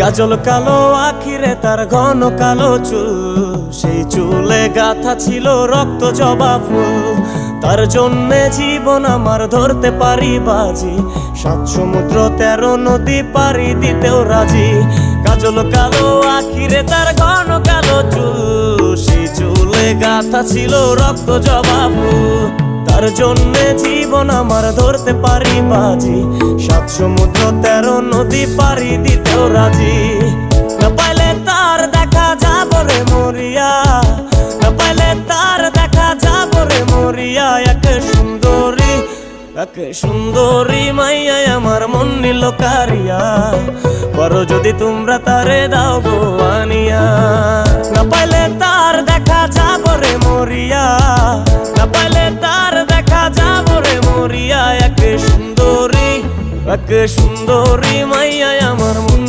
কাজল কালো আখিরে তার ঘন কালো চুল, সেই চুলে গাথা ছিল রক্ত জবা ফুল। তার জন্যে জীবন আমার ধরতে পারি বাজি, 7 সমুদ্র 13 নদী পারি দিতেও রাজি। কাজল কালো আখিরে তার ঘন কালো চুল, সেই চুলে গাথা ছিল রক্ত জবা ফুল। তার জন্যে জীবন আমার ধরতে পারি বাজি, 7 সমুদ্র 13 নদী পারি দিতেও রাজি। না পাইলে তার দেখা যাব রে মরিয়া, না পাইলে তার দেখা যাব রে মরিয়া। এক সুন্দরী মাইয়া আমার মন নিল কারিয়া, করো যদি তোমরা তারে দাও গো আনিয়া। না পাইলে তার দেখা যাব রে মরিয়া, না পাইলে তার দেখা যাব রে মরিয়া। এক সুন্দরী মাইয়া আমার মন